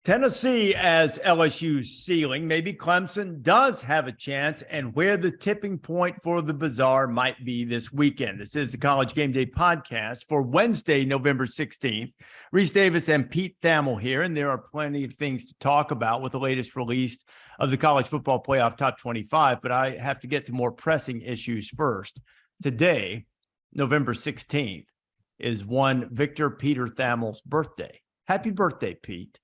Tennessee as LSU's ceiling. Maybe Clemson does have a chance, and where the tipping point for the bizarre might be this weekend. This is the College Game Day Podcast for Wednesday, November 16th. Rece Davis and Pete Thamel here, and there are plenty of things to talk about with the latest release of the College Football Playoff Top 25, but I have to get to more pressing issues first. Today, November 16th, is one Victor Peter Thamel's birthday. Happy birthday, Pete.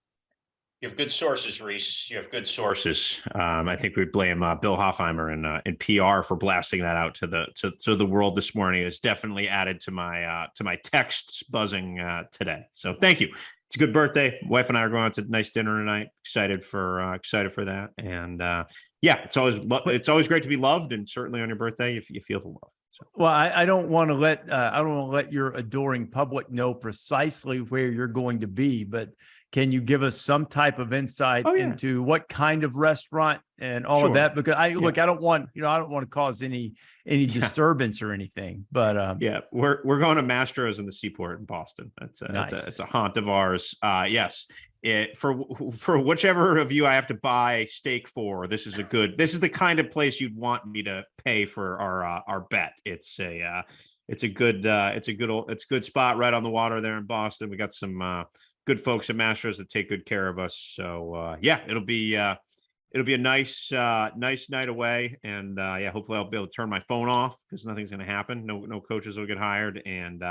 You have good sources, Rece. You have good sources. I think we blame Bill Hoffheimer in PR for blasting that out to the world this morning. It's definitely added to my texts buzzing today. So thank you. It's a good birthday. Wife and I are going out to a nice dinner tonight. Excited for that. And yeah, it's always great to be loved, and certainly on your birthday, if you feel the love. So. Well, I don't want to let your adoring public know precisely where you're going to be, but can you give us some type of insight into what kind of restaurant and all of that? Because I don't want to cause any disturbance or anything, but we're going to Mastro's in the Seaport in Boston. It's a haunt of ours. Yes. For whichever of you I have to buy steak for, this is the kind of place you'd want me to pay for our bet. It's a good spot right on the water there in Boston. We got some good folks at Mastro's that take good care of us. So it'll be a nice night away, and hopefully I'll be able to turn my phone off because nothing's going to happen. No coaches will get hired, and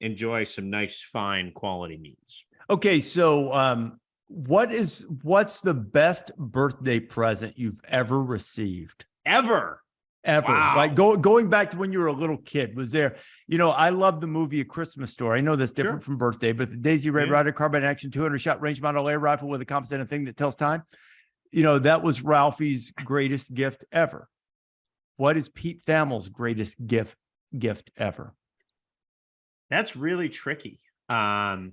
enjoy some nice, fine quality meats. Okay, so what's the best birthday present you've ever received? Ever? Wow. Like going back to when you were a little kid, was there, I love the movie A Christmas Story. I know that's different from birthday, but the Daisy Red Ryder carbine action 200 shot range model air rifle with a compensating thing that tells time. That was Ralphie's greatest gift ever. What is Pete Thamel's greatest gift ever? That's really tricky. I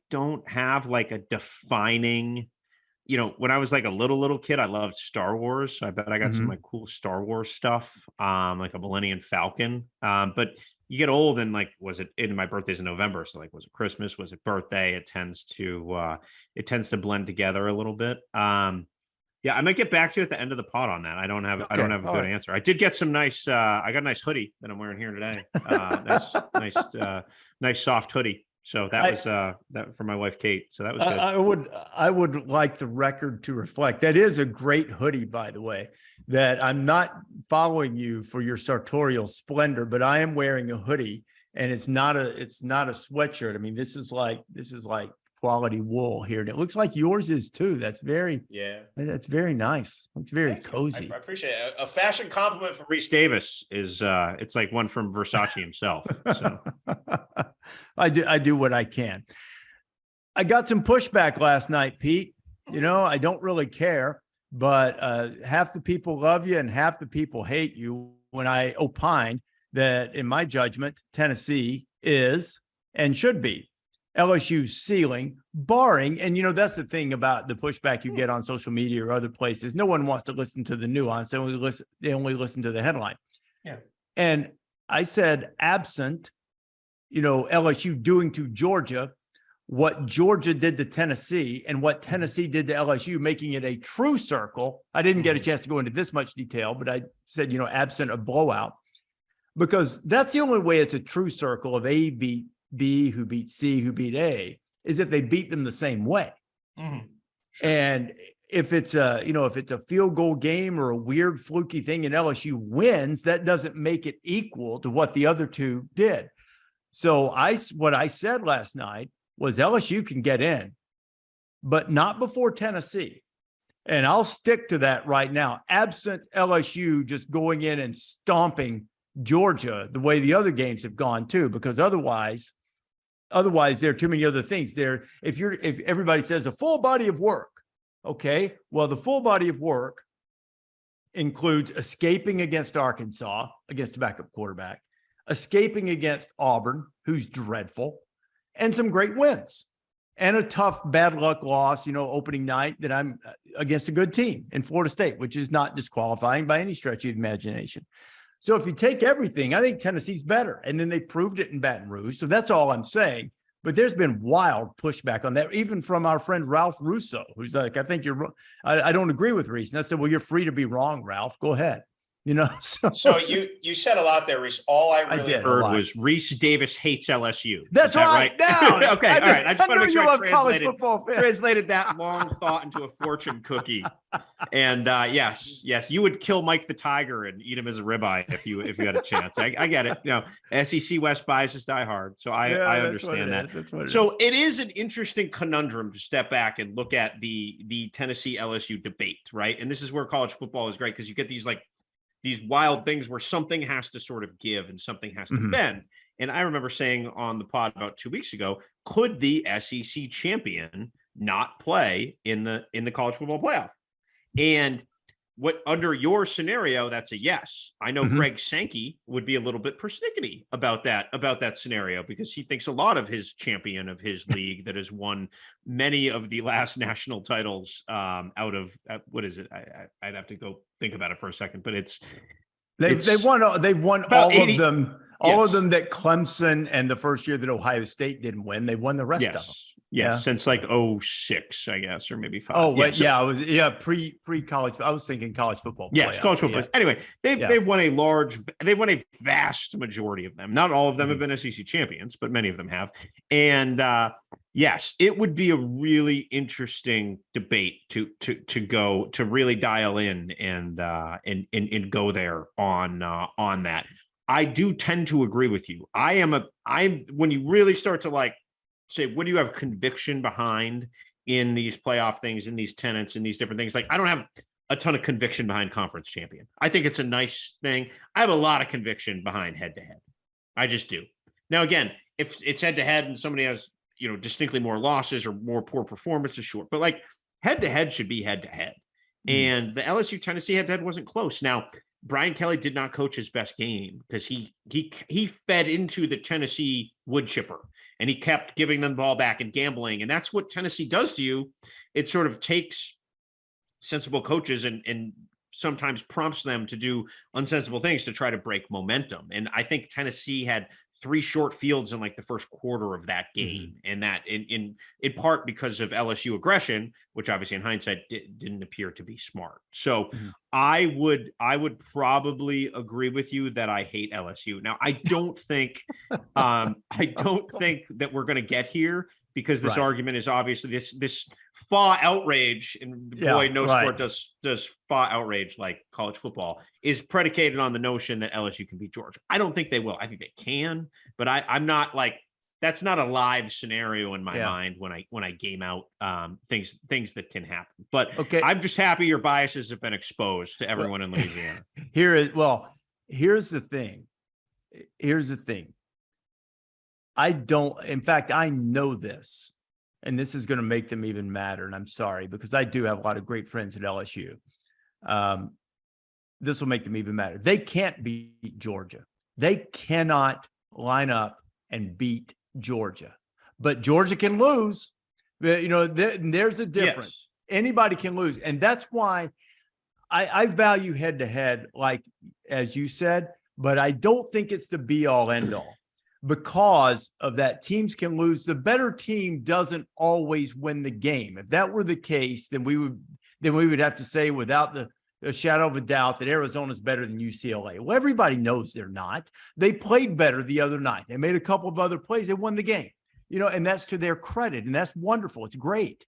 don't have like a defining, when I was like a little kid, I loved Star Wars. So I bet I got some like cool Star Wars stuff, like a Millennium Falcon. But you get old, and like, my birthday's in November. So like, was it Christmas? Was it birthday? It tends to blend together a little bit. Yeah, I might get back to you at the end of the pod on that. I don't have a good answer. I did get some nice, I got a nice hoodie that I'm wearing here today. Nice soft hoodie. So that was that for my wife, Kate. So that was good. I would like the record to reflect that is a great hoodie, by the way, that I'm not following you for your sartorial splendor, but I am wearing a hoodie, and it's not a sweatshirt. I mean, this is like quality wool here, and it looks like yours is too. That's very nice. It's very cozy. I appreciate it. A fashion compliment from Rece Davis is it's like one from Versace himself. So I do what I can. I got some pushback last night, Pete. I don't really care, but half the people love you and half the people hate you when I opined that, in my judgment, Tennessee is and should be LSU's ceiling, barring, and that's the thing about the pushback you get on social media or other places. No one wants to listen to the nuance. They only listen to the headline. Yeah. And I said, absent, LSU doing to Georgia what Georgia did to Tennessee and what Tennessee did to LSU, making it a true circle. I didn't get a chance to go into this much detail, but I said, absent a blowout, because that's the only way it's a true circle of A beat B, who beat C, who beat A, is if they beat them the same way. Mm-hmm. Sure. And if it's a field goal game or a weird fluky thing and LSU wins, that doesn't make it equal to what the other two did. So what I said last night was LSU can get in, but not before Tennessee. And I'll stick to that right now, absent LSU just going in and stomping Georgia the way the other games have gone too, because otherwise there are too many other things there. If everybody says a full body of work, okay, well, the full body of work includes escaping against Arkansas, against a backup quarterback, escaping against Auburn, who's dreadful, and some great wins, and a tough bad luck loss, opening night that I'm against a good team in Florida State, which is not disqualifying by any stretch of the imagination. So if you take everything, I think Tennessee's better. And then they proved it in Baton Rouge. So that's all I'm saying. But there's been wild pushback on that, even from our friend Ralph Russo, who's like, I think you're wrong. I don't agree with Rece. And I said, well, you're free to be wrong, Ralph. Go ahead. So you said a lot there, Rece. All I really heard was Rece Davis hates LSU. That's right. Now, okay, all right. I just want to make sure I translated that long thought into a fortune cookie. And yes, you would kill Mike the Tiger and eat him as a ribeye if you had a chance. I get it. SEC West biases die hard, so I understand that. So it is an interesting conundrum to step back and look at the Tennessee LSU debate, right? And this is where college football is great, because you get these wild things where something has to sort of give and something has to bend. And I remember saying on the pod about 2 weeks ago, could the SEC champion not play in the college football playoff? And what, under your scenario, that's a yes. I know Greg Sankey would be a little bit persnickety about that scenario, because he thinks a lot of his champion of his league that has won many of the last national titles out of what is it? I'd have to go think about it for a second, but they've won all 80, of them. All of them that Clemson and the first year that Ohio State didn't win, they won the rest of them. Yeah, since like 06, I guess, or maybe 5. Oh, I was pre-college. I was thinking college football. Yes, college football. Yeah. Anyway, they've won a vast majority of them. Not all of them have been SEC champions, but many of them have. And yes, it would be a really interesting debate to really dial in and go there on that. I do tend to agree with you. When you really start to say, what do you have conviction behind in these playoff things, in these tenets, in these different things? Like, I don't have a ton of conviction behind conference champion. I think it's a nice thing. I have a lot of conviction behind head to head. I just do. Now, again, if it's head to head and somebody has, distinctly more losses or more poor performances, sure. But head to head should be head to head. And the LSU Tennessee head to head wasn't close. Now, Brian Kelly did not coach his best game because he fed into the Tennessee wood chipper, and he kept giving them the ball back and gambling. And that's what Tennessee does to you. It sort of takes sensible coaches and sometimes prompts them to do unsensible things to try to break momentum. And I think Tennessee had 3 short fields in the first quarter of that game. And that in part because of LSU aggression, which obviously in hindsight didn't appear to be smart. So I would probably agree with you that I hate LSU. Now, I don't think that we're going to get here, because this argument is obviously this FAUX outrage, and sport does FAUX outrage like college football, is predicated on the notion that LSU can beat Georgia. I don't think they will. I think they can, but I'm not that's not a live scenario in my mind when I game out things that can happen. But I'm just happy your biases have been exposed to everyone in Louisiana. Here's the thing. In fact, I know this, and this is going to make them even madder. And I'm sorry, because I do have a lot of great friends at LSU. This will make them even madder. They can't beat Georgia. They cannot line up and beat Georgia, but Georgia can lose. There's a difference. Yes. Anybody can lose. And that's why I value head to head, like, as you said, but I don't think it's the be all end all. Because of that, teams can lose. The better team doesn't always win the game. If that were the case, then we would have to say without the shadow of a doubt that Arizona's better than UCLA. Well, everybody knows they're not. They played better the other night. They made a couple of other plays. They won the game, and that's to their credit, and that's wonderful. It's great.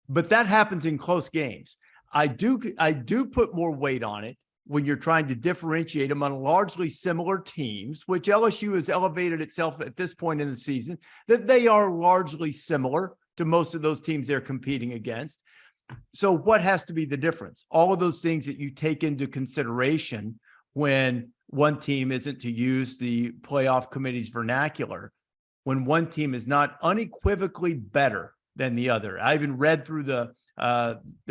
But that happens in close games. I do put more weight on it when you're trying to differentiate among largely similar teams, which LSU has elevated itself at this point in the season, that they are largely similar to most of those teams they're competing against. So what has to be the difference? All of those things that you take into consideration when one team isn't, to use the playoff committee's vernacular, when one team is not unequivocally better than the other. I even read through the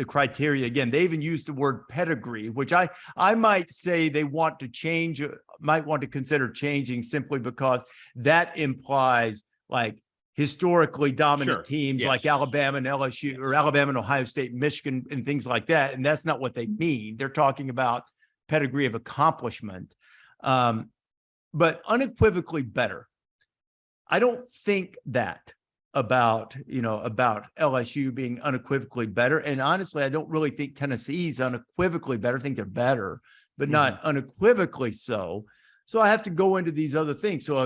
criteria again. They even used the word pedigree, which I might say they want to change, might want to consider changing, simply because that implies historically dominant teams like Alabama and LSU, or Alabama and Ohio State, Michigan, and things like that. And that's not what they mean. They're talking about pedigree of accomplishment, but unequivocally better. I don't think that about LSU being unequivocally better. And honestly, I don't really think Tennessee's unequivocally better. I think they're better, but not unequivocally so. So I have to go into these other things. So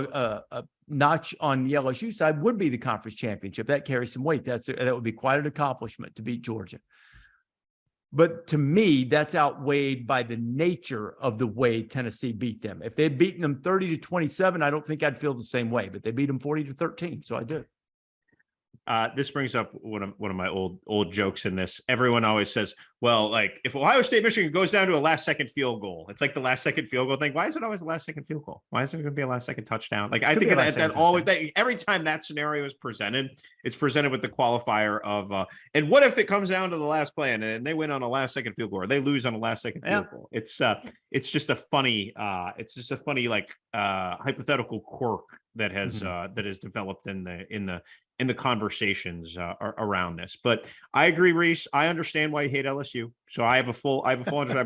a notch on the LSU side would be the conference championship. That carries some weight. That would be quite an accomplishment to beat Georgia. But to me, that's outweighed by the nature of the way Tennessee beat them. If they'd beaten them 30-27, I don't think I'd feel the same way, but they beat them 40-13. So I do. This brings up one of my old jokes in this. Everyone always says, well, like if Ohio State, Michigan goes down to a last second field goal, it's like the last second field goal thing. Why is it always the last second field goal? Why is it going to be a last second touchdown? Like I think that always, every time that scenario is presented, it's presented with the qualifier of, and what if it comes down to the last play and they win on a last second field goal or they lose on a last second field goal? It's just a funny, like hypothetical quirk that has developed in the conversations around this. But I agree, Rece. I understand why you hate LSU. So I have a full understanding.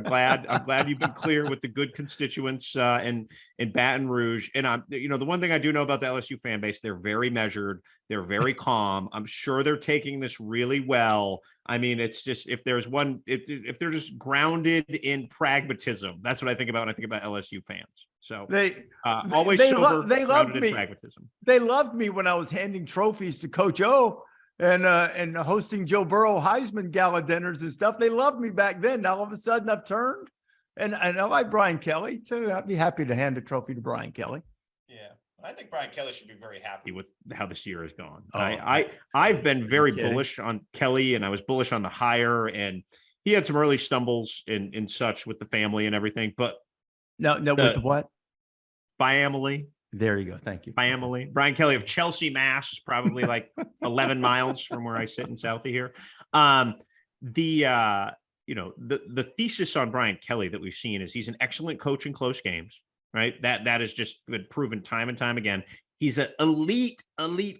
I'm glad you've been clear with the good constituents in Baton Rouge. And the one thing I do know about the LSU fan base, they're very measured. They're very calm. I'm sure they're taking this really well. I mean, it's just if they're just grounded in pragmatism, that's what I think about when I think about LSU fans. So they loved me. Pragmatism. They loved me when I was handing trophies to Coach O and hosting Joe Burrow Heisman Gala dinners and stuff. They loved me back then. Now all of a sudden I've turned, and I like Brian Kelly too. I'd be happy to hand a trophy to Brian Kelly. Yeah, I think Brian Kelly should be very happy with how this year has gone. Oh, I've been very bullish on Kelly, and I was bullish on the hire, and he had some early stumbles in such with the family and everything. But no, with the what? Family. There you go. Thank you. Family. Brian Kelly of Chelsea, Mass, probably like 11 miles from where I sit in Southie here. The thesis on Brian Kelly that we've seen is he's an excellent coach in close games, right? That has just been proven time and time again. He's an elite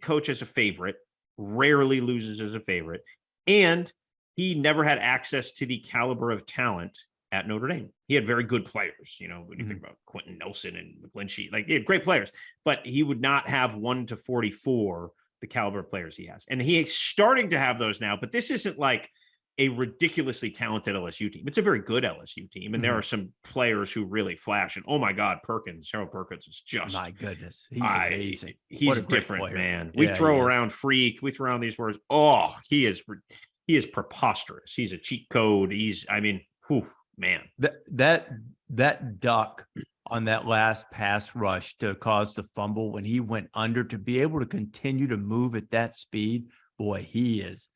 coach as a favorite, rarely loses as a favorite. And he never had access to the caliber of talent at Notre Dame. He had very good players, when you think about Quentin Nelson and McGlinchey, like he had great players, but he would not have 1 to 44 the caliber of players he has. And he is starting to have those now, but this isn't like a ridiculously talented LSU team. It's a very good LSU team. And there are some players who really flash. And oh my God, Harold Perkins is just, my goodness. He's amazing. He's a different player. Man. We throw around freak. We throw around these words. Oh, he is preposterous. He's a cheat code. Man, that duck on that last pass rush to cause the fumble when he went under, to be able to continue to move at that speed, boy, he is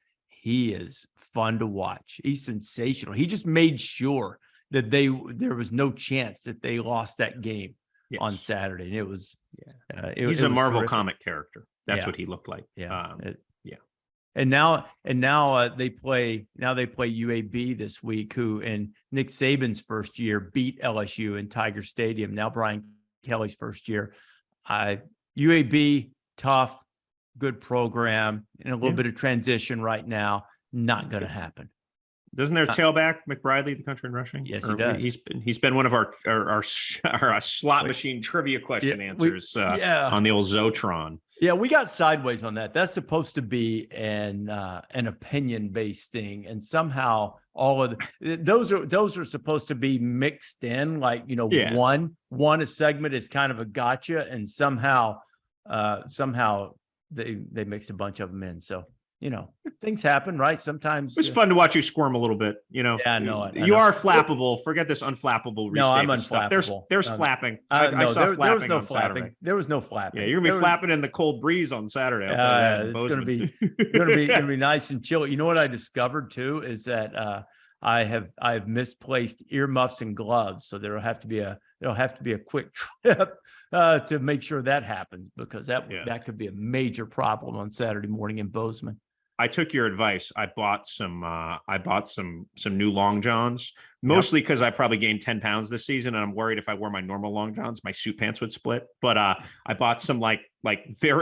fun to watch. He's sensational. He just made sure that there was no chance that they lost that game on Saturday. And it was, he's a Marvel comic character. That's what he looked like. Yeah. And now they play UAB this week, who in Nick Saban's first year beat LSU in Tiger Stadium. Now Brian Kelly's first year. UAB, tough, good program, and a little bit of transition right now. Not going to happen. Doesn't their tailback McBride lead the country in rushing? Yes, he does. He's been one of our slot machine trivia question answers on the old Zotron. Yeah, we got sideways on that. That's supposed to be an opinion-based thing, and somehow all of those are supposed to be mixed in. Like one a segment is kind of a gotcha, and somehow they mix a bunch of them in. So things happen, right? Sometimes it's fun to watch you squirm a little bit. Yeah, I know. You are flappable. Forget this unflappable. No, I'm unflappable. Stuff. There's flapping. I saw flapping. There was no on flapping. Saturday. There was no flapping. Yeah, you're gonna be flapping in the cold breeze on Saturday. It's gonna be nice and chill. You know what I discovered too is that I've misplaced earmuffs and gloves, so there'll have to be a quick trip to make sure that happens, because that could be a major problem on Saturday morning in Bozeman. I took your advice. I bought some new long johns, mostly because I probably gained 10 pounds this season, and I'm worried if I wore my normal long johns, my suit pants would split. But I bought some like they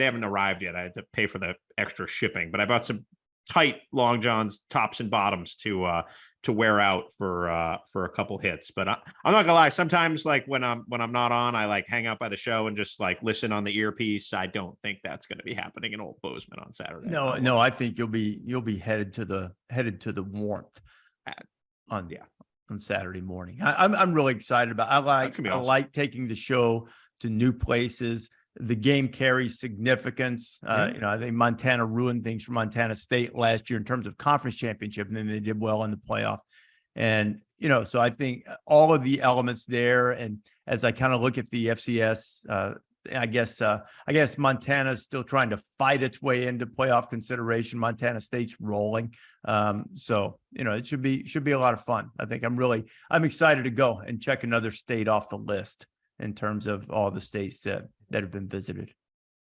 haven't arrived yet. I had to pay for the extra shipping, but I bought some tight long johns, tops and bottoms to wear out for a couple hits. But I'm not gonna lie. Sometimes like when I'm not on, I like hang out by the show and just like listen on the earpiece. I don't think that's going to be happening in Old Bozeman on Saturday. No, I think you'll be headed to the warmth on Saturday morning. I'm really excited about. I like taking the show to new places. The game carries significance. I think Montana ruined things for Montana State last year in terms of conference championship, and then they did well in the playoff. And, so I think all of the elements there. And as I kind of look at the FCS, I guess Montana's still trying to fight its way into playoff consideration. Montana State's rolling. So, it should be a lot of fun. I think I'm excited to go and check another state off the list in terms of all the states that have been visited.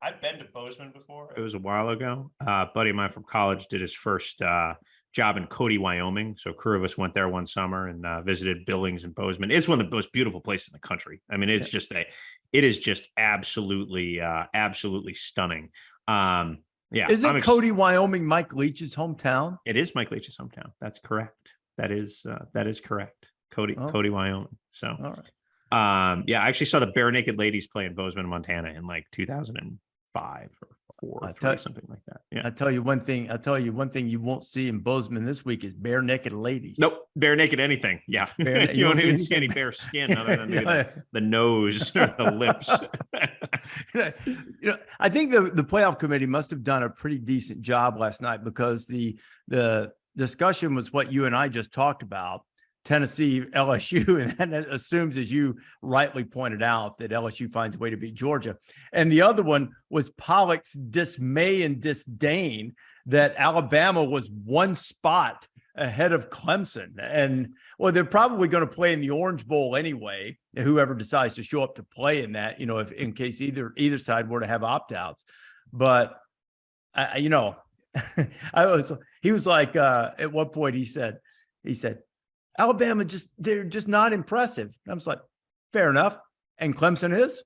I've been to Bozeman before. It was a while ago. A buddy of mine from college did his first job in Cody, Wyoming. So a crew of us went there one summer and visited Billings and Bozeman. It's one of the most beautiful places in the country. I mean, it is just absolutely stunning. Isn't Cody, Wyoming, Mike Leach's hometown? It is Mike Leach's hometown. That's correct. That is correct. Cody, Wyoming. So, all right. I actually saw the Bare Naked Ladies play in Bozeman, Montana in like 2005 or 4 or 3, something like that. Yeah. I'll tell you one thing you won't see in Bozeman this week is bare naked ladies. Nope. Bare naked anything. Yeah. You don't even see any bare skin other than maybe the nose or the lips. I think the playoff committee must have done a pretty decent job last night, because the discussion was what you and I just talked about. Tennessee, LSU, and that assumes, as you rightly pointed out, that LSU finds a way to beat Georgia. And the other one was Pollock's dismay and disdain that Alabama was one spot ahead of Clemson. And, well, they're probably going to play in the Orange Bowl anyway, whoever decides to show up to play in that, if in case either side were to have opt-outs. But, he was like, at one point he said, Alabama they're just not impressive. I was like, fair enough. And Clemson is,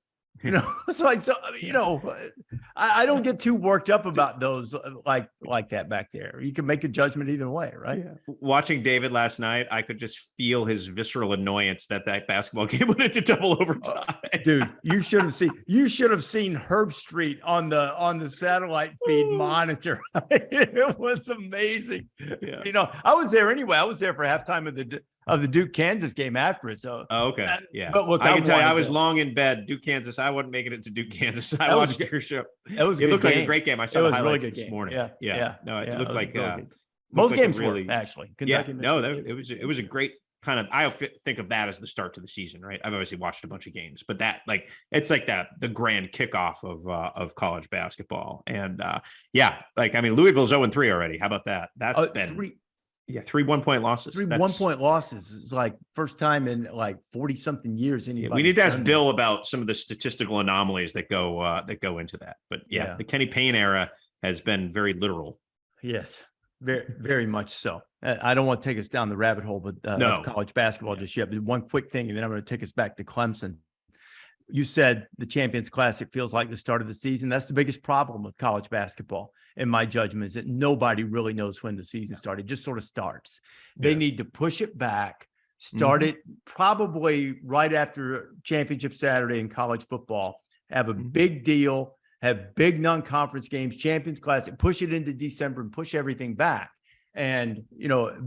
I don't get too worked up about those like that back there. You can make a judgment either way, right? Yeah. Watching David last night, I could just feel his visceral annoyance that basketball game went into double overtime. Dude, you should have seen Herb Street on the satellite feed monitor. It was amazing. Yeah. I was there anyway. I was there for halftime of the Duke Kansas game after it. So okay, yeah. But look, I can tell you, I was long in bed. Duke Kansas. I wasn't making it to Duke Kansas. I watched your show. It looked like a great game. I saw the highlights really this morning. Yeah. No, it looked like most games really actually. Kentucky, it was a great kind of. I think of that as the start to the season, right? I've obviously watched a bunch of games, but that it's like the grand kickoff of college basketball. And Louisville's 0-3 already. How about that? That's been 3 1-point losses. 3 1-point losses is like first time in like 40 something years. We need to ask Bill about some of the statistical anomalies that go into that. But the Kenny Payne era has been very literal. Yes, very, very much so. I don't want to take us down the rabbit hole, but of college basketball just yet. But one quick thing, and then I'm going to take us back to Clemson. You said the Champions Classic feels like the start of the season. That's the biggest problem with college basketball, in my judgment, is that nobody really knows when the season started. It just sort of starts. They need to push it back, start it probably right after Championship Saturday in college football, have a big deal, have big non-conference games, Champions Classic, push it into December and push everything back. And,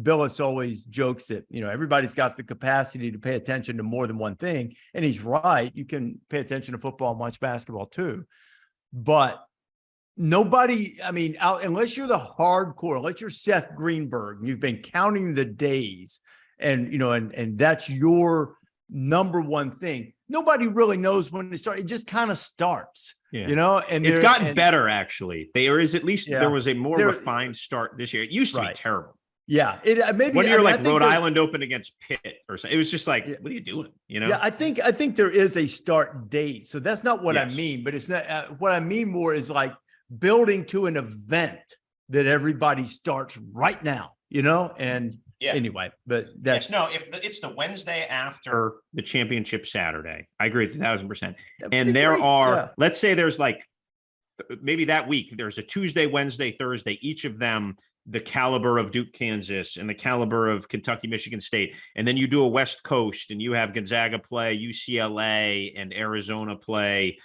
Billis always jokes that, everybody's got the capacity to pay attention to more than one thing. And he's right. You can pay attention to football and watch basketball too. But nobody, unless you're the hardcore, unless you're Seth Greenberg, you've been counting the days and, and that's your number one thing. Nobody really knows when it starts. It just kind of starts. Yeah. And it's gotten better, actually. There was a more refined start this year. It used to be terrible. Yeah. Maybe when you're Rhode Island Open against Pitt or something, it was just like, what are you doing? Yeah, I think there is a start date. So that's not what I mean, but it's not what I mean more is like building to an event that everybody starts right now, and anyway, but that's if it's the Wednesday after the championship Saturday. I agree with 1,000%. And there are, let's say there's like maybe that week there's a Tuesday, Wednesday, Thursday. Each of them the caliber of Duke, Kansas, and the caliber of Kentucky, Michigan State, and then you do a West Coast, and you have Gonzaga play, UCLA, and Arizona play,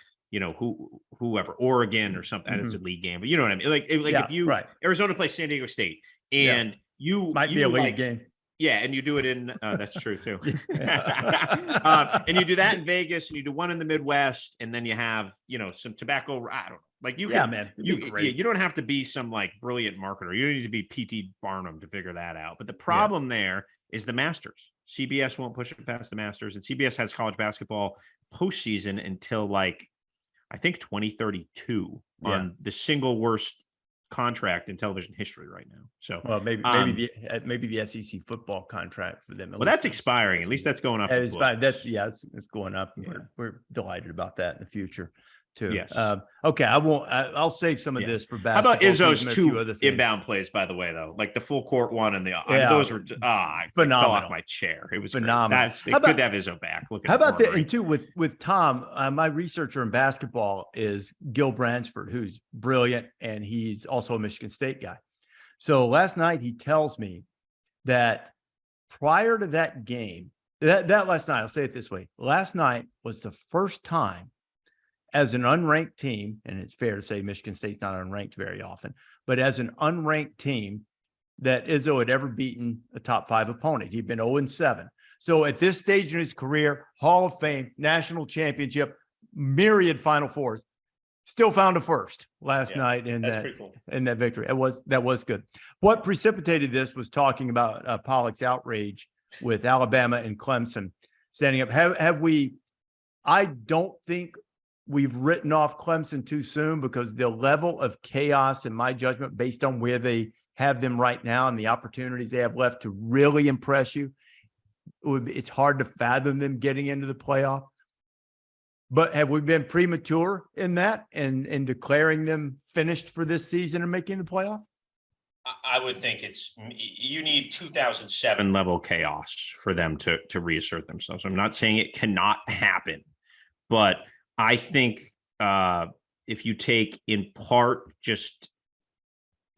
whoever, Oregon or something. That's a league game, but you know what I mean? If you Arizona plays San Diego State, and you might be a league game. Yeah, and you do it in that's true too. And you do that in Vegas, and you do one in the Midwest, and then you have some tobacco. I don't know. Like you can, man. You don't have to be some like brilliant marketer. You don't need to be P.T. Barnum to figure that out. But the problem there is the Masters. CBS won't push it past the Masters, and CBS has college basketball postseason until I think 2032 on the single worst contract in television history right now. So maybe the SEC football contract for them. Well, that's expiring. At least that's going up. It's going up. Yeah. We're delighted about that in the future too. Yes. Okay. I'll save some of this for basketball. How about Izzo's two inbound plays, by the way, though? Like the full court one and those were I fell off my chair. It was phenomenal. It's good to have Izzo back. How about that? And too, with Tom, my researcher in basketball is Gil Bransford, who's brilliant, and he's also a Michigan State guy. So last night he tells me that prior to that game, that last night, I'll say it this way: last night was the first time as an unranked team, and it's fair to say Michigan State's not unranked very often, but as an unranked team that Izzo had ever beaten a top 5 opponent. He'd been 0-7. So at this stage in his career, Hall of Fame, national championship, myriad Final Fours, still found a first last night in that victory. That was good. What precipitated this was talking about Pollock's outrage with Alabama and Clemson standing up. I don't think we've written off Clemson too soon, because the level of chaos, in my judgment, based on where they have them right now and the opportunities they have left to really impress you, it's hard to fathom them getting into the playoff. But have we been premature in that and declaring them finished for this season and making the playoff? I would think you need 2007 level chaos for them to reassert themselves. I'm not saying it cannot happen, but I think if you take in part just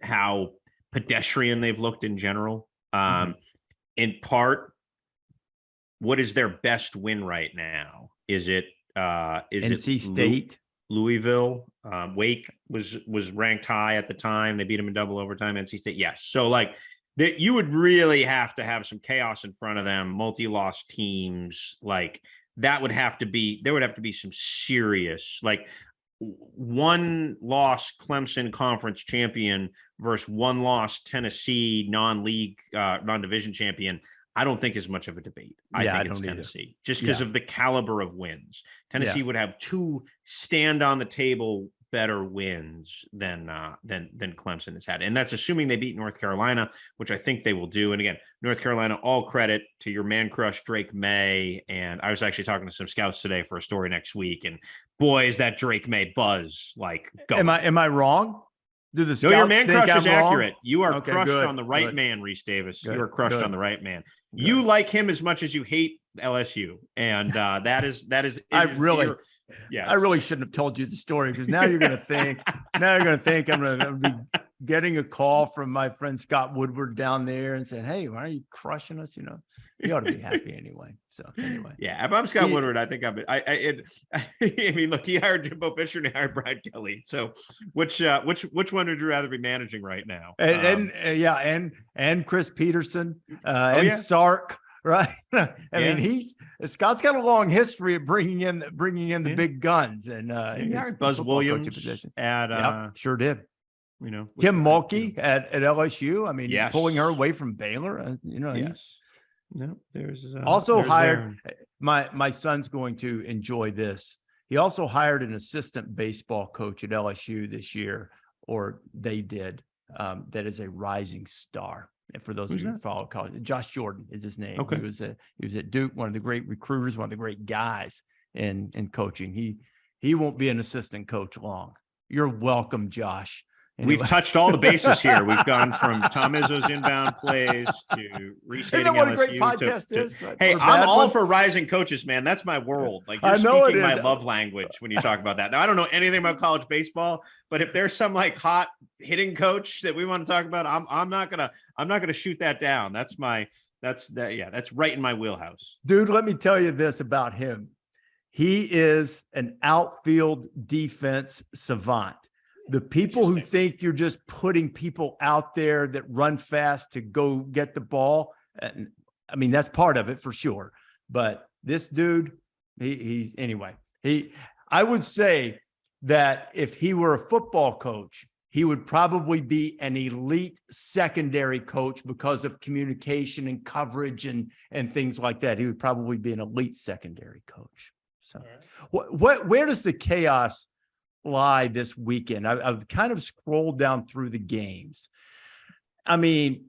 how pedestrian they've looked in general, in part, what is their best win right now? Is it NC State, Louisville? Wake was ranked high at the time. They beat them in double overtime. NC State, yes. So you would really have to have some chaos in front of them. Multi-loss teams, there would have to be some serious, one loss Clemson conference champion versus one loss Tennessee non-league, non-division champion. I don't think is much of a debate. I think it's Tennessee, just because of the caliber of wins. Tennessee would have 2 stand on the table better wins than Clemson has had. And that's assuming they beat North Carolina, which I think they will do. And again, North Carolina, all credit to your man crush, Drake May. And I was actually talking to some scouts today for a story next week. And boy, is that Drake May buzz going. Am I wrong? Do the scouts your man think crush I'm is wrong? accurate. You are crushed on the right man, Rece Davis. You are crushed on the right man. You like him as much as you hate LSU. And that is I really shouldn't have told you the story, because now you're going to think I'm going to be getting a call from my friend Scott Woodward down there and saying, "Hey, why are you crushing us?" You ought to be happy anyway. So anyway, if I'm Scott Woodward, I think I mean, look, he hired Jimbo Fisher and he hired Brad Kelly. So which one would you rather be managing right now? And Chris Peterson and Sark. Right. I mean, Scott's got a long history of bringing in the big guns, and Buzz Williams sure did. Kim Mulkey at LSU. I mean, pulling her away from Baylor. There's also hired. My son's going to enjoy this. He also hired an assistant baseball coach at LSU this year, or they did. That is a rising star. And for those of you who follow college, Josh Jordan is his name. Okay. He was at Duke, one of the great recruiters, one of the great guys in coaching. He won't be an assistant coach long. You're welcome, Josh. We've touched all the bases here. We've gone from Tom Izzo's inbound plays to Isn't that what a great LSU podcast to is? hey, I'm all for rising coaches, man. That's my world. Like, you're speaking my love language when you talk about that. Now, I don't know anything about college baseball, but if there's some like hot hitting coach that we want to talk about, I'm not gonna shoot that down. That's right in my wheelhouse. Dude, let me tell you this about him. He is an outfield defense savant. The people who think you're just putting people out there that run fast to go get the ball, and I mean, that's part of it for sure. But this dude, I would say that if he were a football coach, he would probably be an elite secondary coach because of communication and coverage and things like that. He would probably be an elite secondary coach. So where does the chaos lie this weekend? I've kind of scrolled down through the games. I mean,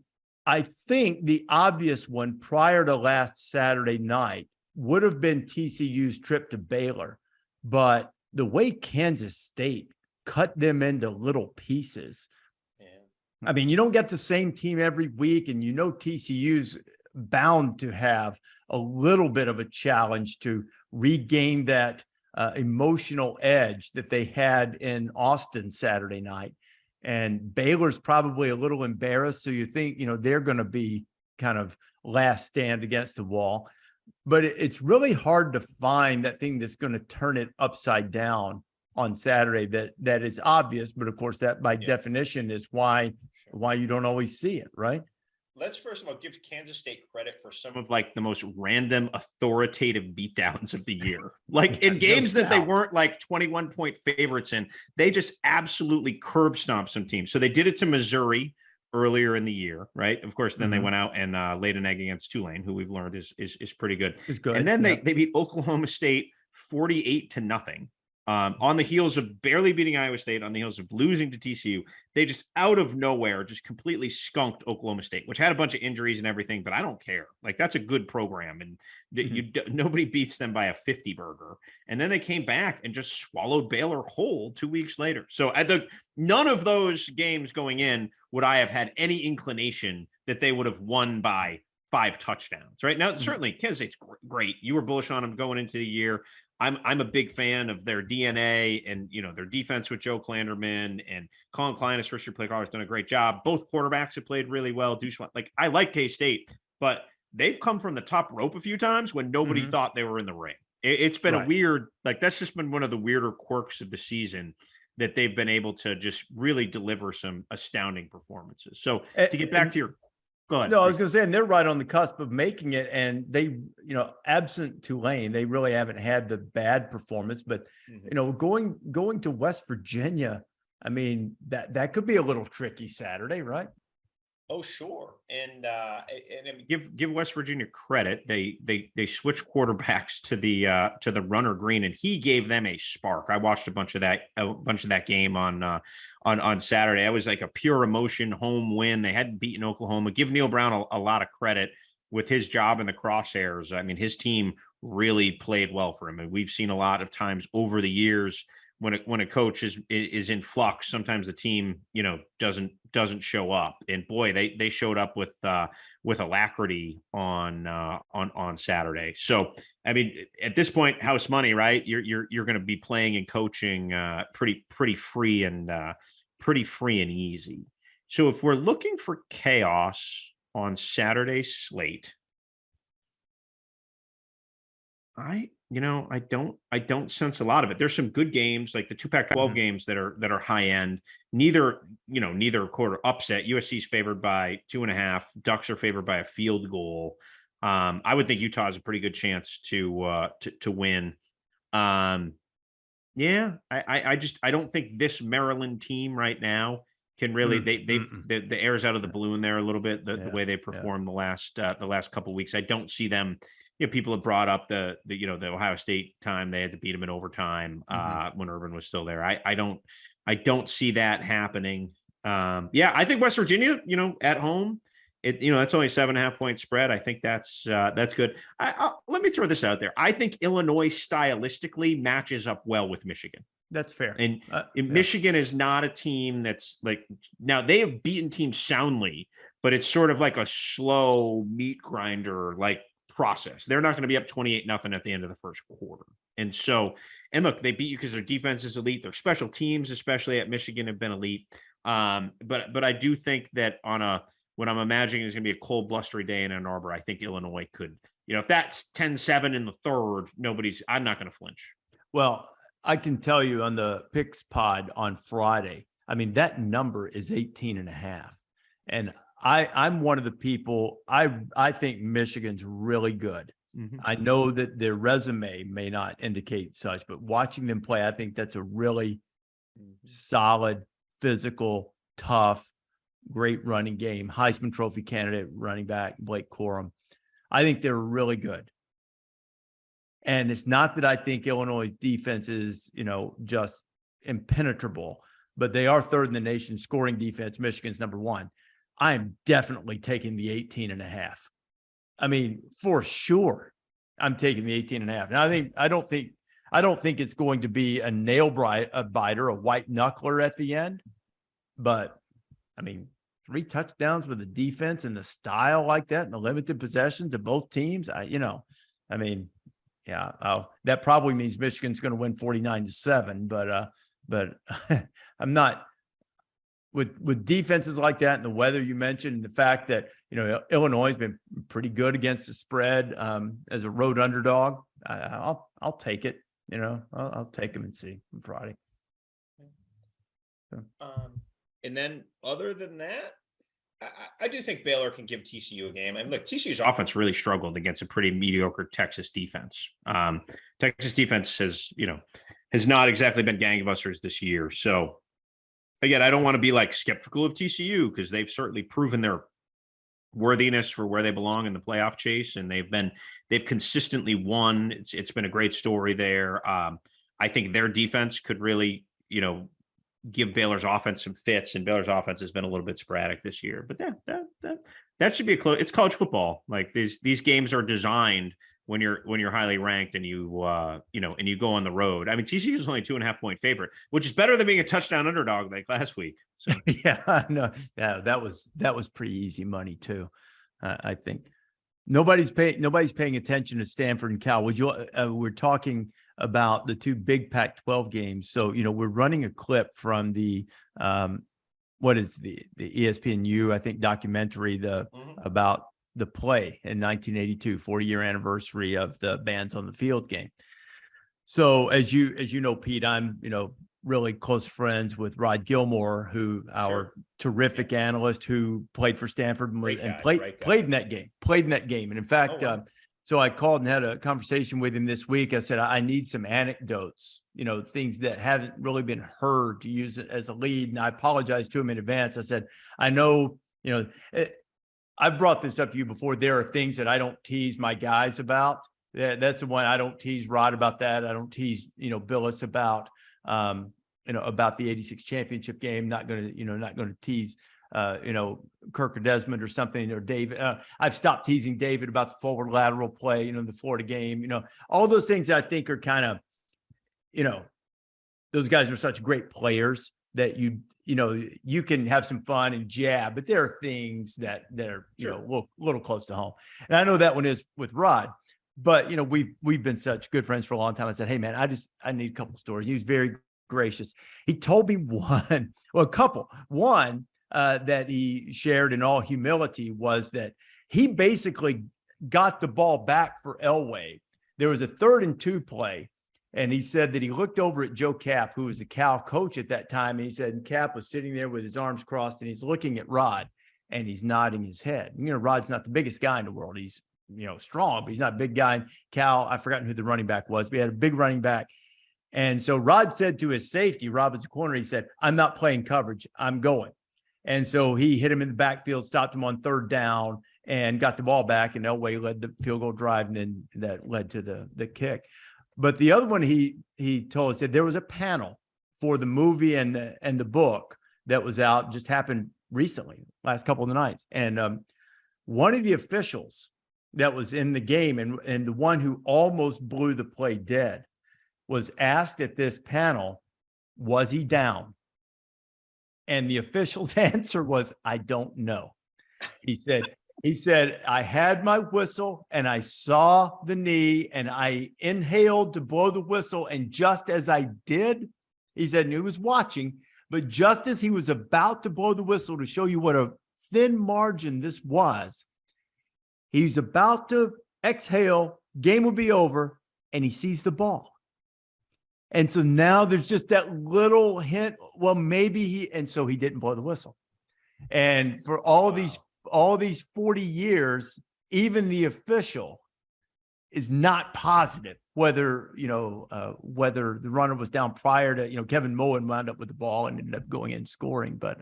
I think the obvious one prior to last Saturday night would have been TCU's trip to Baylor, but the way Kansas State cut them into little pieces. Yeah. I mean, you don't get the same team every week, and you know TCU's bound to have a little bit of a challenge to regain that emotional edge that they had in Austin Saturday night. And Baylor's probably a little embarrassed. So you think, they're going to be kind of last stand against the wall. But it's really hard to find that thing that's going to turn it upside down on Saturday that is obvious. But of course, that by definition is why you don't always see it, right? Let's first of all give Kansas State credit for some of like the most random authoritative beatdowns of the year. Like in games that they weren't like 21-point favorites in, they just absolutely curb stomped some teams. So they did it to Missouri earlier in the year, right? Of course, then they went out and laid an egg against Tulane, who we've learned is pretty good. It's good. And then they beat Oklahoma State 48-0. On the heels of barely beating Iowa State, on the heels of losing to TCU, they just out of nowhere just completely skunked Oklahoma State, which had a bunch of injuries and everything, but I don't care. Like, that's a good program, and nobody beats them by a 50 burger. And then they came back and just swallowed Baylor whole 2 weeks later. So none of those games going in would I have had any inclination that they would have won by 5 touchdowns. Right now, certainly Kansas State's great. You were bullish on them going into the year. I'm a big fan of their DNA and, their defense with Joe Klanderman and Colin Klein as first year play caller has done a great job. Both quarterbacks have played really well. Like, I like K-State, but they've come from the top rope a few times when nobody thought they were in the ring. It's been a weird, like, that's just been one of the weirder quirks of the season that they've been able to just really deliver some astounding performances. So to get back to your Go ahead. No, I was going to say, and they're right on the cusp of making it. And they, absent Tulane, they really haven't had the bad performance. But, going to West Virginia, I mean, that could be a little tricky Saturday, right? Oh, sure. And give West Virginia credit. They switched quarterbacks to the runner Green, and he gave them a spark. I watched a bunch of that game on Saturday. It was like a pure emotion home win. They hadn't beaten Oklahoma. Give Neil Brown a lot of credit with his job in the crosshairs. I mean, his team really played well for him. And we've seen a lot of times over the years when a coach is in flux, sometimes the team, doesn't show up. And boy, they showed up with alacrity on Saturday. So, I mean, at this point, house money, right? You're going to be playing and coaching pretty free and easy. So if we're looking for chaos on Saturday's slate, I don't sense a lot of it. There's some good games, like the 2 Pac-12 games that are high end. Neither quarter upset. USC's favored by 2.5. Ducks are favored by a field goal. I would think Utah has a pretty good chance to win. I don't think this Maryland team right now can really the air's out of the balloon there a little bit. The way they performed the last couple of weeks. I don't see them. People have brought up the Ohio State time they had to beat them in overtime when Urban was still there. I don't see that happening. I think West Virginia, at home, that's only a 7.5 point spread. I think that's good. Let me throw this out there. I think Illinois stylistically matches up well with Michigan. That's fair. And Yeah. Michigan is not a team that's like, now they have beaten teams soundly, but it's sort of like a slow meat grinder like process. They're not going to be up 28-0 at the end of the first quarter. And so, and look, they beat you because their defense is elite. Their special teams, especially at Michigan, have been elite. But I do think that what I'm imagining is going to be a cold, blustery day in Ann Arbor, I think Illinois could, if that's 10-7 in the third, I'm not going to flinch. Well, I can tell you on the Picks pod on Friday, I mean, that number is 18.5. And I'm one of the people, I think Michigan's really good. Mm-hmm. I know that their resume may not indicate such, but watching them play, I think that's a really solid, physical, tough, great running game. Heisman Trophy candidate running back, Blake Corum. I think they're really good. And it's not that I think Illinois' defense is, just impenetrable, but they are third in the nation scoring defense. Michigan's number one. I'm definitely taking the 18.5. I mean, for sure, I'm taking the 18.5. Now, I don't think it's going to be a nail biter, a white knuckler at the end, but I mean, 3 touchdowns with the defense and the style like that and the limited possessions of both teams. Yeah, that probably means Michigan's going to win 49-7, but I'm not with defenses like that and the weather you mentioned, and the fact that Illinois has been pretty good against the spread as a road underdog. I'll take it. I'll take them and see on Friday. So. And then other than that, I do think Baylor can give TCU a game. I mean, look, TCU's offense really struggled against a pretty mediocre Texas defense. Texas defense has not exactly been gangbusters this year. So again, I don't want to be like skeptical of TCU because they've certainly proven their worthiness for where they belong in the playoff chase, and they've consistently won. It's been a great story there. I think their defense could really, give Baylor's offense some fits, and Baylor's offense has been a little bit sporadic this year. But that should be it's college football. Like these games are designed when you're highly ranked and you go on the road. I mean, TCU is only 2.5-point favorite, which is better than being a touchdown underdog like last week. So yeah, no, that was pretty easy money too. I think nobody's paying attention to Stanford and Cal. We're talking about the 2 big Pac-12 games. So, we're running a clip from the what is the ESPN, I think, documentary about the play in 1982, 40-year anniversary of the Bands on the Field game. So as you know, Pete, I'm, really close friends with Rod Gilmore, who our terrific analyst who played for Stanford and played in that game. And in fact, so I called and had a conversation with him this week. I said, I need some anecdotes, things that haven't really been heard, to use it as a lead. And I apologized to him in advance. I said, I know, I've brought this up to you before. There are things that I don't tease my guys about. That's the one. I don't tease Rod about that. I don't tease, Billis about, about the 86 championship game. Not going to tease, Kirk or Desmond or something, or David. I've stopped teasing David about the forward lateral play, the Florida game, all those things that I think are kind of, those guys are such great players that you can have some fun and jab, but there are things that are, a little close to home. And I know that one is with Rod, but, we've been such good friends for a long time. I said, hey man, I need a couple stories. He was very gracious. He told me a couple. One that he shared in all humility was that he basically got the ball back for Elway. There was a 3rd and 2 play. And he said that he looked over at Joe Kapp, who was the Cal coach at that time. And he said Kapp was sitting there with his arms crossed and he's looking at Rod and he's nodding his head. Rod's not the biggest guy in the world. He's, strong, but he's not a big guy. Cal, I've forgotten who the running back was, but he had a big running back. And so Rod said to his safety, Rob was a corner, he said, I'm not playing coverage, I'm going. And so he hit him in the backfield, stopped him on 3rd down and got the ball back, and Elway led the field goal drive, and then that led to the kick. But the other one he told us that there was a panel for the movie and the book that was out, just happened recently, last couple of nights. And one of the officials that was in the game and the one who almost blew the play dead was asked at this panel, Was he down? And the official's answer was, I don't know. He said, I had my whistle and I saw the knee and I inhaled to blow the whistle. And just as I did, he said, and he was watching, but just as he was about to blow the whistle to show you what a thin margin this was, he's about to exhale, game will be over, and he sees the ball. And so now there's just that little hint, well, maybe and so he didn't blow the whistle. And for all these 40 years, even the official is not positive whether the runner was down prior to, Kevin Mullen wound up with the ball and ended up going in scoring. But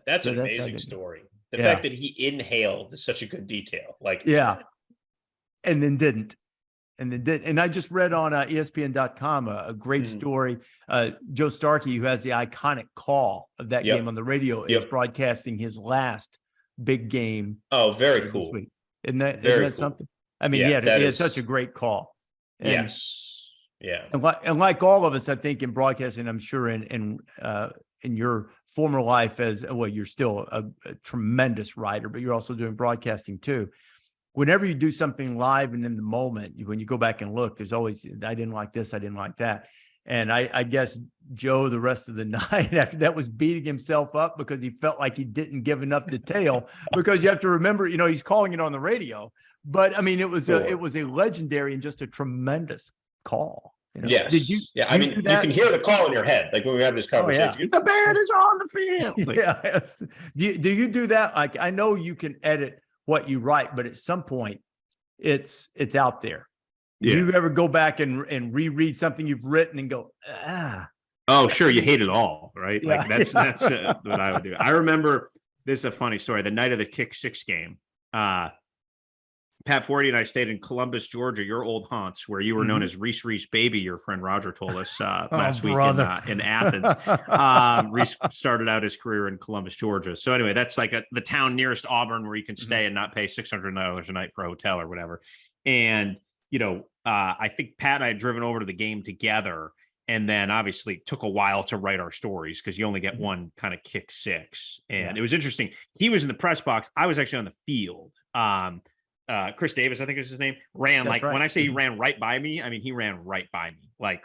that's an amazing story. The fact that he inhaled is such a good detail. And then didn't. And I just read on ESPN.com a great story. Joe Starkey, who has the iconic call of that game on the radio, is broadcasting his last big game. Oh, very cool. Isn't that cool. Something? I mean, he had such a great call. And, yes. Yeah. And like all of us, I think in broadcasting, I'm sure in your former life you're still a tremendous writer, but you're also doing broadcasting too. Whenever you do something live and in the moment, when you go back and look, there's always, I didn't like this, I didn't like that. And I guess Joe, the rest of the night after that, was beating himself up because he felt like he didn't give enough detail, because you have to remember, he's calling it on the radio, but I mean, it was a legendary and just a tremendous call. Yes. Did you? Yeah. I mean, you can hear the call in your head. Like when we have this conversation, the band is on the field. Do you do that? Like, I know you can edit what you write, but at some point it's out there. Do you ever go back and reread something you've written and go, oh, sure. You hate it all, right? Like that's what I would do. I remember, this is a funny story. The night of the Kick 6 game, Pat Forty and I stayed in Columbus, Georgia, your old haunts, where you were known as Rece Baby. Your friend Roger told us last week in Athens. Rece started out his career in Columbus, Georgia. So anyway, that's like the town nearest Auburn where you can stay and not pay $600 a night for a hotel or whatever. And, I think Pat and I had driven over to the game together. And then obviously it took a while to write our stories because you only get one kind of Kick 6. And it was interesting. He was in the press box. I was actually on the field. Chris Davis, I think is his name, ran when I say he ran right by me, I mean, he ran right by me. Like,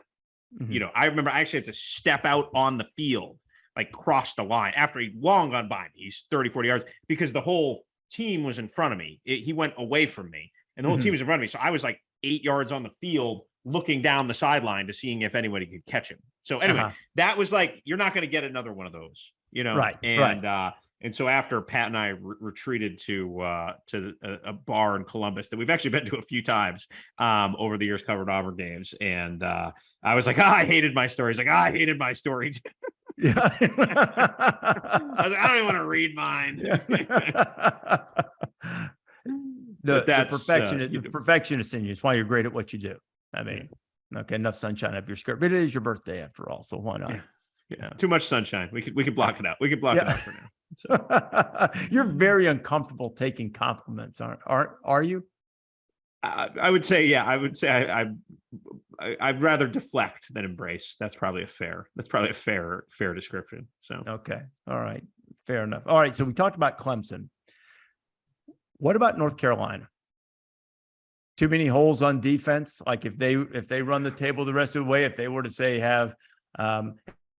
I remember I actually had to step out on the field, like cross the line after he'd long gone by me. He's 30, 40 yards because the whole team was in front of me. He went away from me and the whole team was in front of me. So I was like 8 yards on the field looking down the sideline to seeing if anybody could catch him. So anyway, that was like, you're not going to get another one of those, Right. And, and so after Pat and I retreated to a bar in Columbus that we've actually been to a few times over the years, covered Auburn games. And I was like, I hated my story. He's like, I hated my story too. Yeah. I was like, I don't even want to read mine. The perfectionist in you is why you're great at what you do. I mean, okay, enough sunshine up your skirt, but it is your birthday after all, so why not? Yeah. Too much sunshine. We could block it out. We could block it out for now. So. You're very uncomfortable taking compliments, are you? I would say, I'd rather deflect than embrace. That's probably a fair description. So okay, all right, fair enough. All right, so we talked about Clemson. What about North Carolina? Too many holes on defense. Like if they run the table the rest of the way, if they were to say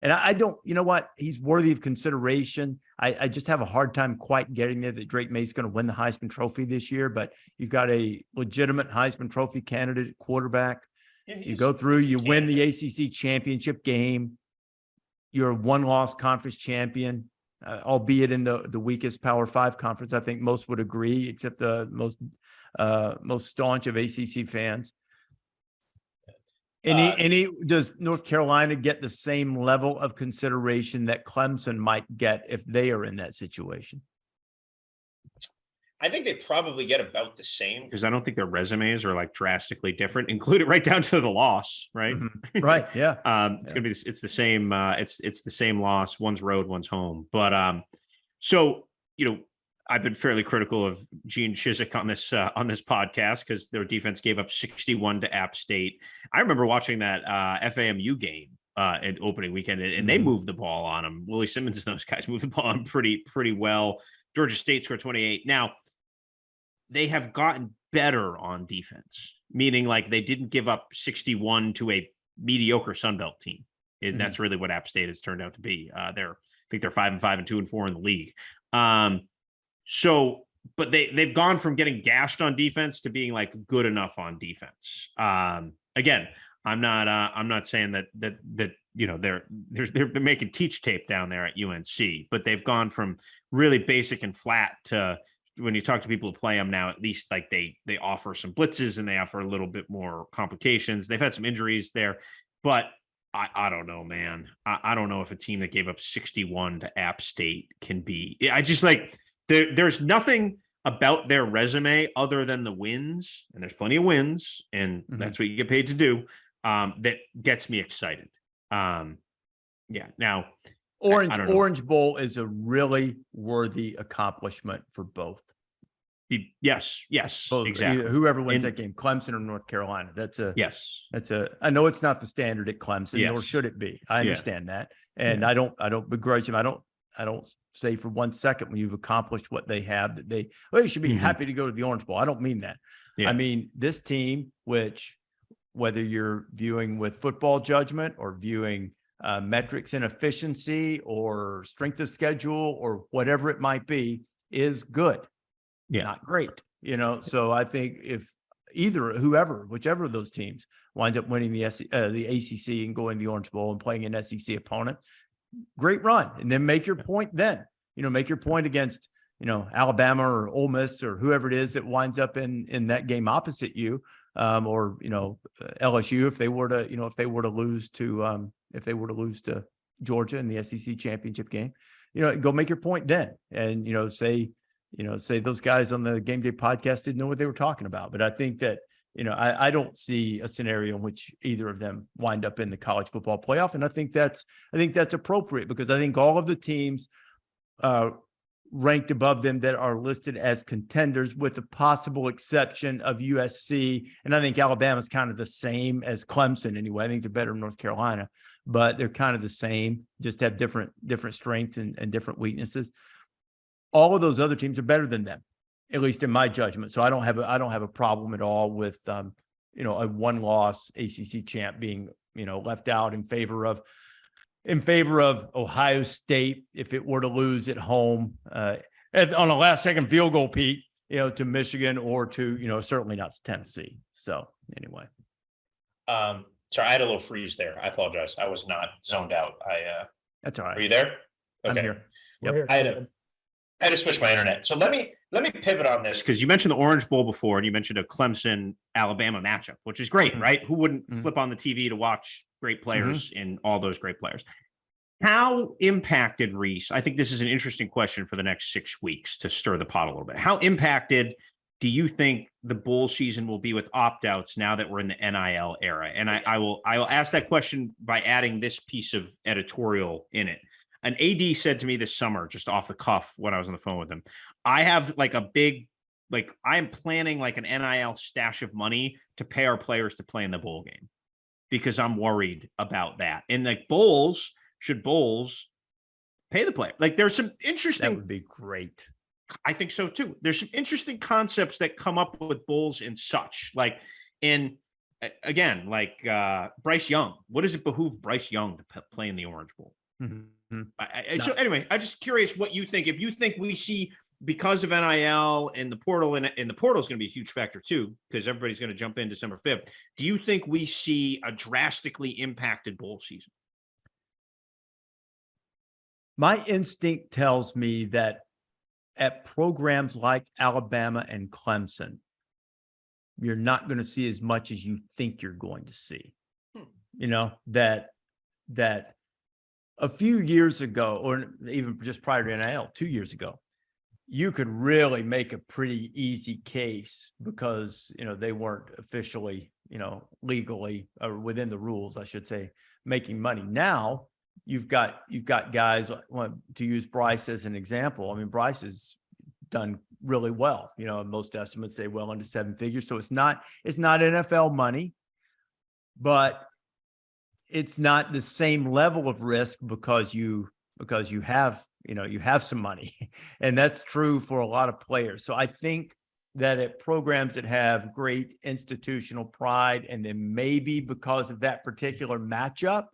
and I don't, you know what? He's worthy of consideration. I just have a hard time quite getting there that Drake May's going to win the Heisman Trophy this year, but you've got a legitimate Heisman Trophy candidate quarterback. Yeah, you go through, you win the ACC championship game. You're a one-loss conference champion, albeit in the weakest Power 5 conference. I think most would agree, except the most staunch of ACC fans. Does North Carolina get the same level of consideration that Clemson might get if they are in that situation? I think they probably get about the same because I don't think their resumes are like drastically different, included right down to the loss, right? Mm-hmm. Right. Yeah. It's gonna be it's the same. It's the same loss. One's road, one's home. But so I've been fairly critical of Gene Chizik on this podcast because their defense gave up 61 to App State. I remember watching that FAMU game at opening weekend, and they moved the ball on them. Willie Simmons and those guys moved the ball on pretty well. Georgia State scored 28. Now, they have gotten better on defense, meaning like they didn't give up 61 to a mediocre Sun Belt team. And that's really what App State has turned out to be. I think they're 5-5 and 2-4 in the league. But they've gone from getting gashed on defense to being like good enough on defense. Again, I'm not saying that they're making teach tape down there at UNC, but they've gone from really basic and flat to, when you talk to people who play them now, at least like they offer some blitzes and they offer a little bit more complications. They've had some injuries there, but I don't know, man. I don't know if a team that gave up 61 to App State can be. I just like there's nothing about their resume other than the wins, and there's plenty of wins, and that's what you get paid to do. That gets me excited. Now Orange Bowl is a really worthy accomplishment for both. Yes, Both, exactly. Whoever wins that game, Clemson or North Carolina. I know it's not the standard at Clemson, nor should it be. I understand that. And I don't begrudge them. I don't say for 1 second when you've accomplished what they have that they should be happy to go to the Orange Bowl. I don't mean that. I mean, this team, which whether you're viewing with football judgment or viewing metrics and efficiency or strength of schedule or whatever it might be, is good. Not great, So I think if whichever of those teams winds up winning the ACC and going to the Orange Bowl and playing an SEC opponent, great run. And then make your point then. Make your point against, Alabama or Ole Miss or whoever it is that winds up in that game opposite you, or LSU if they were to lose to Georgia in the SEC championship game. Go make your point then, and say those guys on the GameDay podcast didn't know what they were talking about. But I think that, I don't see a scenario in which either of them wind up in the college football playoff. And I think that's appropriate, because I think all of the teams ranked above them that are listed as contenders, with the possible exception of USC. And I think Alabama's kind of the same as Clemson anyway. I think they're better than North Carolina, but they're kind of the same, just have different strengths and different weaknesses. All of those other teams are better than them, at least in my judgment. So I don't have a problem at all with a one-loss ACC champ being left out in favor of Ohio State if it were to lose at home on a last-second field goal, Pete, to Michigan, or to certainly not to Tennessee. So anyway, sorry, I had a little freeze there. I apologize. I was not zoned out. That's all right. Are you there? Okay. I'm here. Yep. I had to switch my internet. So let me pivot on this, because you mentioned the Orange Bowl before, and you mentioned a Clemson-Alabama matchup, which is great, right? Who wouldn't flip on the TV to watch great players and all those great players? How impacted, Rece? I think this is an interesting question for the next 6 weeks to stir the pot a little bit. How impacted do you think the bowl season will be with opt-outs now that we're in the NIL era? And I will ask that question by adding this piece of editorial in it. An AD said to me this summer, just off the cuff when I was on the phone with him, I have I am planning like an NIL stash of money to pay our players to play in the bowl game, because I'm worried about that. And like should bowls pay the player? Like there's some interesting. That would be great. I think so too. There's some interesting concepts that come up with bowls and such. Like, and again, like Bryce Young, what does it behoove Bryce Young to play in the Orange Bowl? So anyway, I'm just curious what you think. If you think we see, because of NIL and the portal, and the portal is going to be a huge factor too, because everybody's going to jump in December 5th. Do you think we see a drastically impacted bowl season? My instinct tells me that at programs like Alabama and Clemson, you're not going to see as much as you think you're going to see. That a few years ago, or even just prior to NIL, 2 years ago, you could really make a pretty easy case, because, they weren't officially, legally, or within the rules, I should say, making money. Now you've got guys, to use Bryce as an example. I mean, Bryce has done really well, most estimates say well into 7 figures. So it's not NFL money, but it's not the same level of risk because you have, you have some money, and that's true for a lot of players. So I think that at programs that have great institutional pride, and then maybe because of that particular matchup,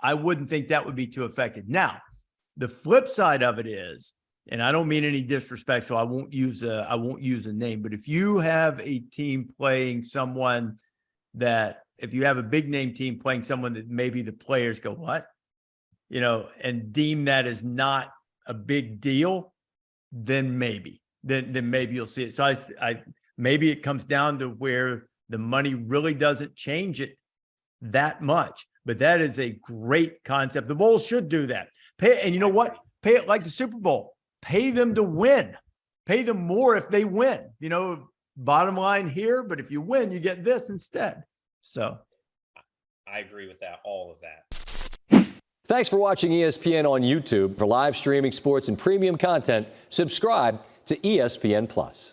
I wouldn't think that would be too affected. Now, the flip side of it is, and I don't mean any disrespect, so I won't use a name, but if you have a team playing someone that, if you have a big name team playing someone that maybe the players go, what? And deem that as not a big deal, then maybe you'll see it. So I maybe it comes down to where the money really doesn't change it that much. But that is a great concept. The Bowls should do that. And you know what? Pay it like the Super Bowl. Pay them to win. Pay them more if they win. Bottom line here, but if you win, you get this instead. So I agree with that, all of that. Thanks for watching ESPN on YouTube. For live streaming sports and premium content, subscribe to ESPN+.